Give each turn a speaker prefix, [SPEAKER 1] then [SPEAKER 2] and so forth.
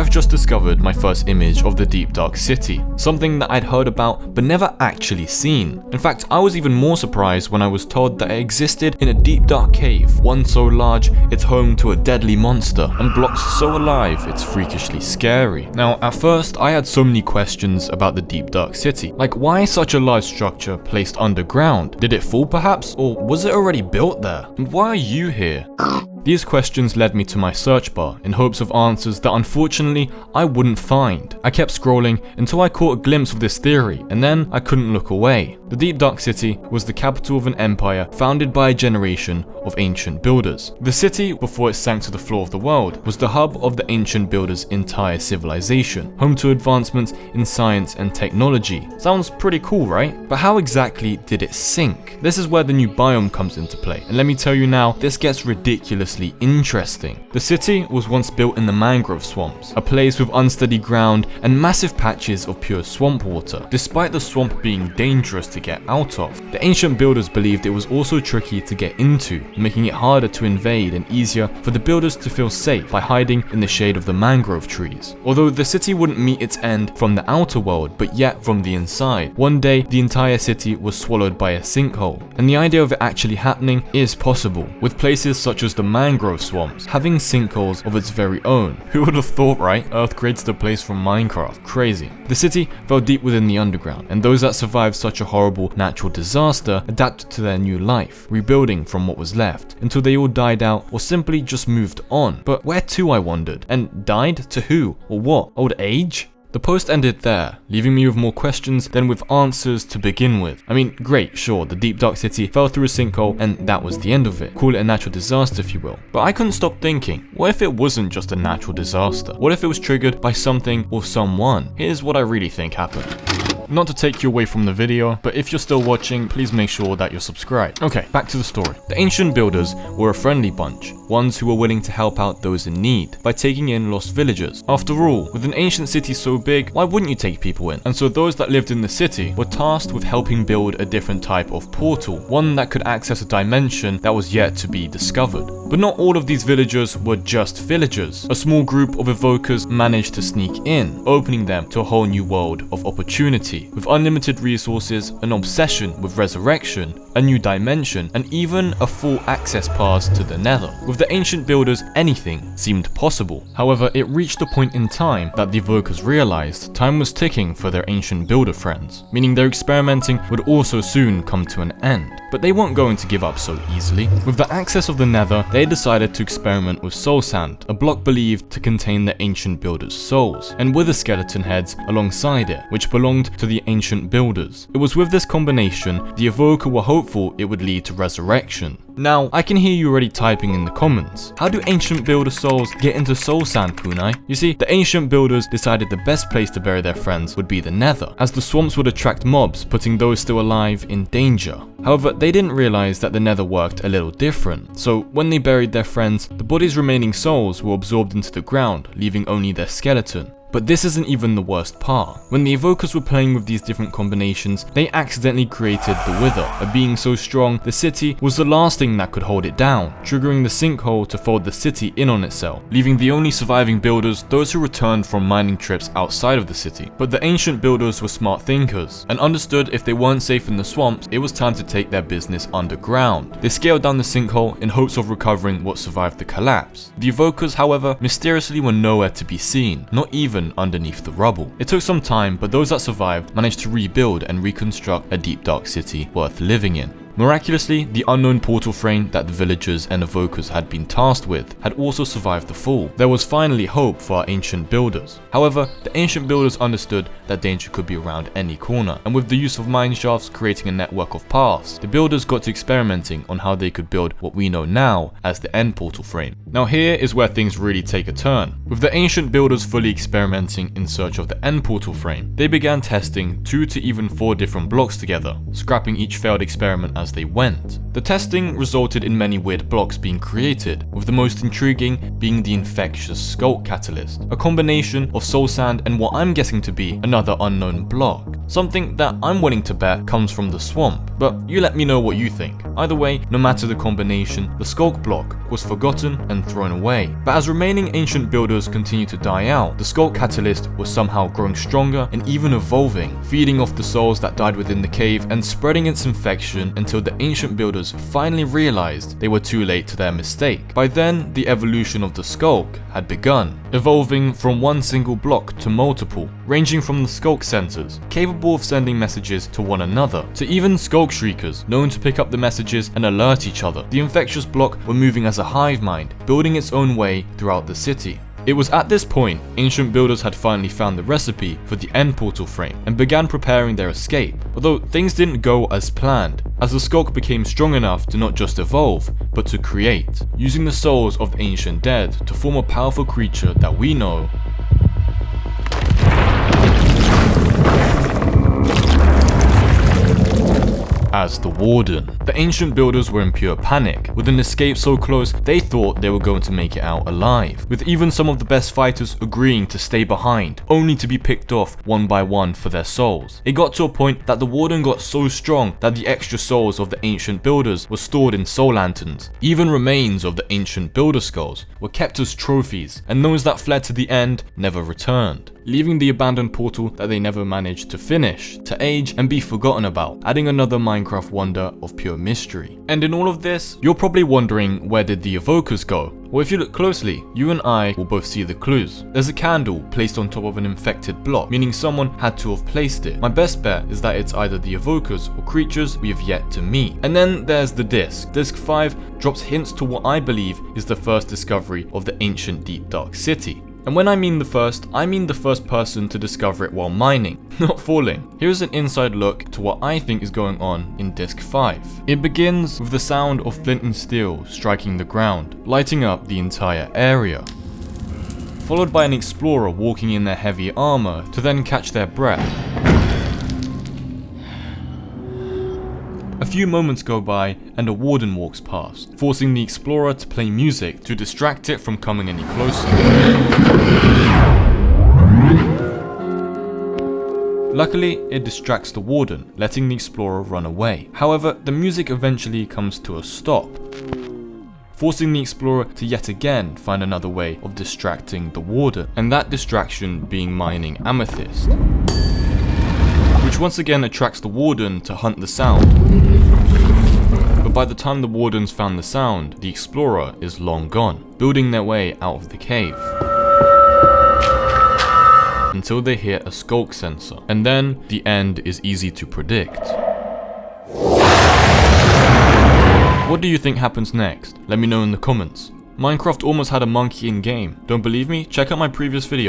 [SPEAKER 1] I've just discovered my first image of the deep dark city, something that I'd heard about but never actually seen. In fact, I was even more surprised when I was told that it existed in a deep dark cave, one so large it's home to a deadly monster, and blocks so alive it's freakishly scary. Now, at first I had so many questions about the deep dark city, like why such a large structure placed underground? Did it fall perhaps? Or was it already built there? And why are you here? These questions led me to my search bar in hopes of answers that unfortunately I wouldn't find. I kept scrolling until I caught a glimpse of this theory, and then I couldn't look away. The Deep Dark City was the capital of an empire founded by a generation of ancient builders. The city, before it sank to the floor of the world, was the hub of the ancient builders' entire civilization, home to advancements in science and technology. Sounds pretty cool, right? But how exactly did it sink? This is where the new biome comes into play, and let me tell you now, this gets ridiculous interesting. The city was once built in the mangrove swamps, a place with unsteady ground and massive patches of pure swamp water, despite the swamp being dangerous to get out of. The ancient builders believed it was also tricky to get into, making it harder to invade and easier for the builders to feel safe by hiding in the shade of the mangrove trees. Although the city wouldn't meet its end from the outer world, but yet from the inside. One day, the entire city was swallowed by a sinkhole, and the idea of it actually happening is possible, with places such as the mangrove swamps having sinkholes of its very own. Who would have thought, right? Earth created a place from Minecraft. Crazy. The city fell deep within the underground, and those that survived such a horrible natural disaster adapted to their new life, rebuilding from what was left, until they all died out or simply just moved on. But where to, I wondered? And died to who? Or what? Old age? The post ended there, leaving me with more questions than with answers to begin with. I mean, great, sure, the deep dark city fell through a sinkhole and that was the end of it. Call it a natural disaster if you will. But I couldn't stop thinking, what if it wasn't just a natural disaster? What if it was triggered by something or someone? Here's what I really think happened. Not to take you away from the video, but if you're still watching, please make sure that you're subscribed. Okay, back to the story. The ancient builders were a friendly bunch, ones who were willing to help out those in need by taking in lost villagers. After all, with an ancient city so big, why wouldn't you take people in? And so those that lived in the city were tasked with helping build a different type of portal, one that could access a dimension that was yet to be discovered. But not all of these villagers were just villagers. A small group of evokers managed to sneak in, opening them to a whole new world of opportunity, with unlimited resources, an obsession with resurrection, a new dimension, and even a full access pass to the Nether. With the ancient builders, anything seemed possible. However, it reached a point in time that the evokers realized time was ticking for their ancient builder friends, meaning their experimenting would also soon come to an end. But they weren't going to give up so easily. With the access of the Nether, they decided to experiment with soul sand, a block believed to contain the ancient builders' souls, and wither skeleton heads alongside it, which belonged to the ancient builders. It was with this combination, the evoker were hopeful it would lead to resurrection. Now, I can hear you already typing in the comments. How do ancient builder souls get into soul sand, Kunai? You see, the ancient builders decided the best place to bury their friends would be the Nether, as the swamps would attract mobs, putting those still alive in danger. However, they didn't realize that the Nether worked a little different. So when they buried their friends, the body's remaining souls were absorbed into the ground, leaving only their skeleton. But this isn't even the worst part. When the evokers were playing with these different combinations, they accidentally created the Wither, a being so strong the city was the last thing that could hold it down, triggering the sinkhole to fold the city in on itself, leaving the only surviving builders those who returned from mining trips outside of the city. But the ancient builders were smart thinkers, and understood if they weren't safe in the swamps, it was time to take their business underground. They scaled down the sinkhole in hopes of recovering what survived the collapse. The evokers, however, mysteriously were nowhere to be seen, not even underneath the rubble. It took some time, but those that survived managed to rebuild and reconstruct a deep dark city worth living in. Miraculously, the unknown portal frame that the villagers and evokers had been tasked with had also survived the fall. There was finally hope for our ancient builders. However, the ancient builders understood that danger could be around any corner, and with the use of mine shafts creating a network of paths, the builders got to experimenting on how they could build what we know now as the end portal frame. Now here is where things really take a turn. With the ancient builders fully experimenting in search of the end portal frame, they began testing 2 to even 4 different blocks together, scrapping each failed experiment as as they went. The testing resulted in many weird blocks being created, with the most intriguing being the infectious sculk catalyst, a combination of soul sand and what I'm guessing to be another unknown block. Something that I'm willing to bet comes from the swamp, but you let me know what you think. Either way, no matter the combination, the sculk block was forgotten and thrown away. But as remaining ancient builders continue to die out, the sculk catalyst was somehow growing stronger and even evolving, feeding off the souls that died within the cave and spreading its infection until the ancient builders finally realized they were too late to their mistake. By then, the evolution of the sculk had begun, evolving from one single block to multiple, ranging from the sculk sensors, capable of sending messages to one another, to even sculk shriekers, known to pick up the messages and alert each other. The infectious block were moving as a hive mind, building its own way throughout the city. It was at this point ancient builders had finally found the recipe for the end portal frame and began preparing their escape, although things didn't go as planned, as the sculk became strong enough to not just evolve, but to create, using the souls of the ancient dead to form a powerful creature that we know as the Warden. The ancient builders were in pure panic. With an escape so close, they thought they were going to make it out alive, with even some of the best fighters agreeing to stay behind, only to be picked off one by one for their souls. It got to a point that the Warden got so strong that the extra souls of the ancient builders were stored in soul lanterns. Even remains of the ancient builder skulls were kept as trophies, and those that fled to the end never returned, leaving the abandoned portal that they never managed to finish, to age and be forgotten about, adding another Minecraft wonder of pure mystery. And in all of this, you're probably wondering, where did the evokers go? Well, if you look closely, you and I will both see the clues. There's a candle placed on top of an infected block, meaning someone had to have placed it. My best bet is that it's either the evokers or creatures we have yet to meet. And then there's the disc. Disc 5 drops hints to what I believe is the first discovery of the ancient deep dark city. And when I mean the first, I mean the first person to discover it while mining, not falling. Here's an inside look to what I think is going on in Disc 5. It begins with the sound of flint and steel striking the ground, lighting up the entire area, followed by an explorer walking in their heavy armor to then catch their breath. A few moments go by and a warden walks past, forcing the explorer to play music to distract it from coming any closer. Luckily, it distracts the warden, letting the explorer run away. However, the music eventually comes to a stop, forcing the explorer to yet again find another way of distracting the warden, and that distraction being mining amethyst, which once again attracts the warden to hunt the sound. But by the time the wardens found the sound, the explorer is long gone, building their way out of the cave, until they hit a sculk sensor, and then the end is easy to predict. What do you think happens next? Let me know in the comments. Minecraft almost had a monkey in game. Don't believe me? Check out my previous video.